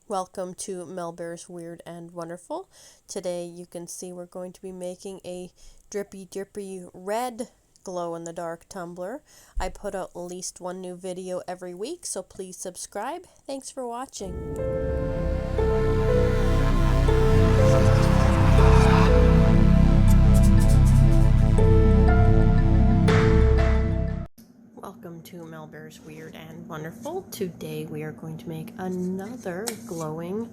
Welcome to Melbear's Weird and Wonderful. Today you can see we're going to be making a drippy red glow-in-the-dark tumbler. I put out at least one new video every week, so please subscribe. Thanks for watching. Welcome to Melbear's Weird and Wonderful. Today we are going to make another glowing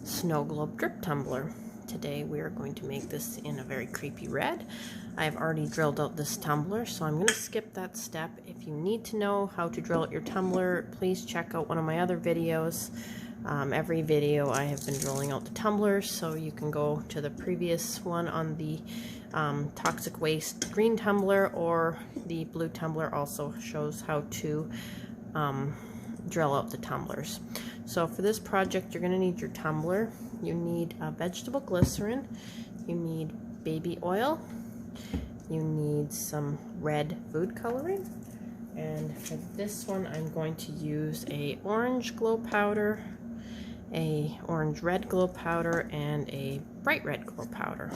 snow globe drip tumbler. Today we are going to make this in a very creepy red. I've already drilled out this tumbler, so I'm going to skip that step. If you need to know how to drill out your tumbler, please check out one of my other videos. Every video I have been drilling out the tumblers, so you can go to the previous one on the toxic waste green tumbler, or the blue tumbler also shows how to drill out the tumblers. So for this project you're going to need your tumbler, you need vegetable glycerin, you need baby oil, you need some red food coloring, and for this one I'm going to use a orange glow powder, a orange red glow powder, and a bright red glow powder.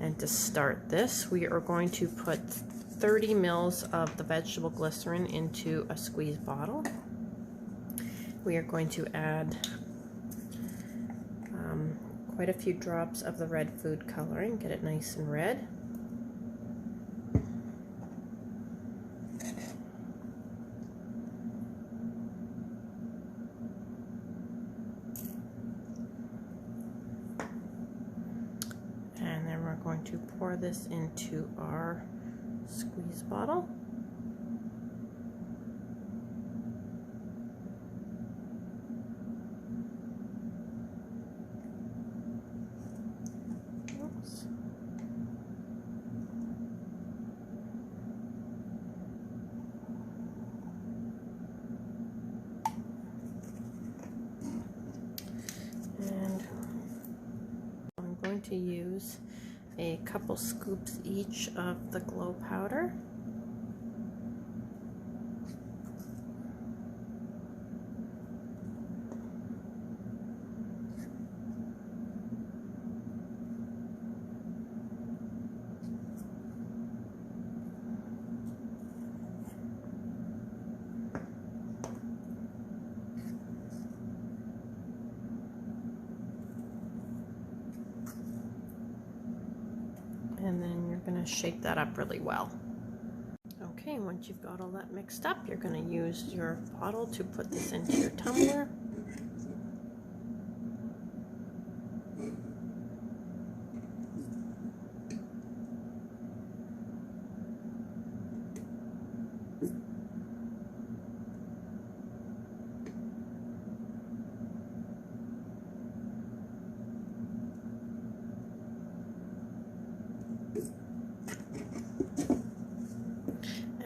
And to start this, we are going to put 30 mils of the vegetable glycerin into a squeeze bottle. We are going to add quite a few drops of the red food coloring, get it nice and red. And then we're going to pour this into our squeeze bottle. Oops. And I'm going to use a couple scoops each of the glow powder. And then you're going to shake that up really well. Okay, once you've got all that mixed up, you're going to use your bottle to put this into your tumbler.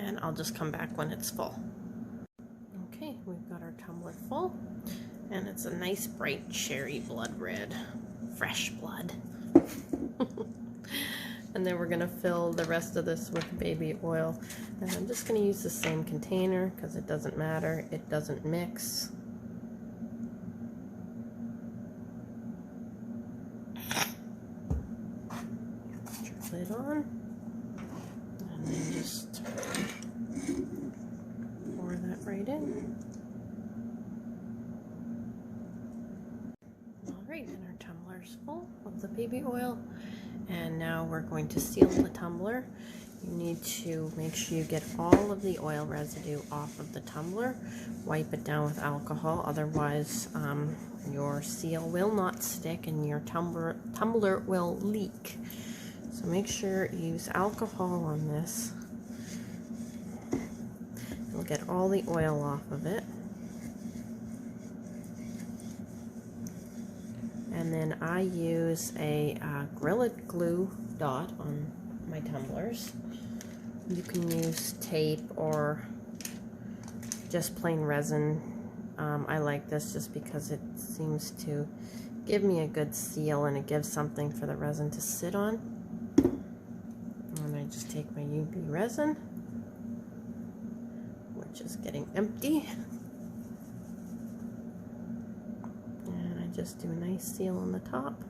And I'll just come back when it's full. Okay, we've got our tumbler full, and it's a nice bright cherry blood red, fresh blood. And then we're going to fill the rest of this with baby oil, and I'm just going to use the same container because it doesn't matter, it doesn't mix. Put lid on, and then just pour that right in. Alright, and our tumbler's full of the baby oil, and now we're going to seal the tumbler. You need to make sure you get all of the oil residue off of the tumbler. Wipe it down with alcohol, otherwise your seal will not stick and your tumbler will leak. So make sure you use alcohol on this. You'll get all the oil off of it. And then I use a Gorilla Glue dot on my tumblers. You can use tape or just plain resin. I like this just because it seems to give me a good seal, and it gives something for the resin to sit on. And I just take my UV resin, which is getting empty, just do a nice seal on the top.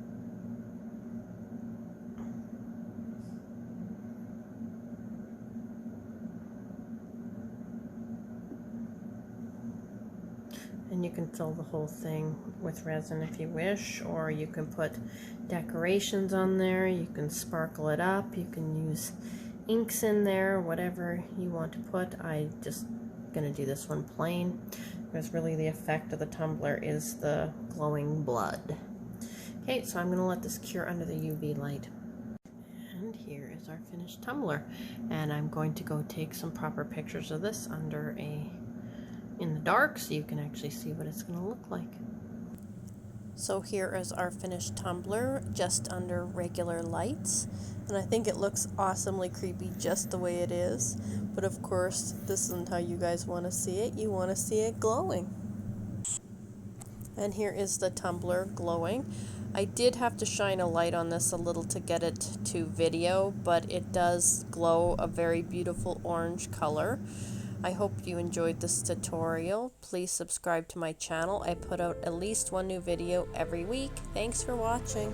And you can fill the whole thing with resin if you wish, or you can put decorations on there, you can sparkle it up, you can use inks in there, whatever you want to put. I just gonna do this one plain, because really the effect of the tumbler is the glowing blood. Okay, so I'm gonna let this cure under the UV light. And here is our finished tumbler. And I'm going to go take some proper pictures of this in the dark, so you can actually see what it's going to look like. So here is our finished tumbler, just under regular lights, and I think it looks awesomely creepy just the way it is, but of course this isn't how you guys want to see it. You want to see it glowing. And here is the tumbler glowing. I did have to shine a light on this a little to get it to video, but it does glow a very beautiful orange color. I hope you enjoyed this tutorial. Please subscribe to my channel. I put out at least one new video every week. Thanks for watching.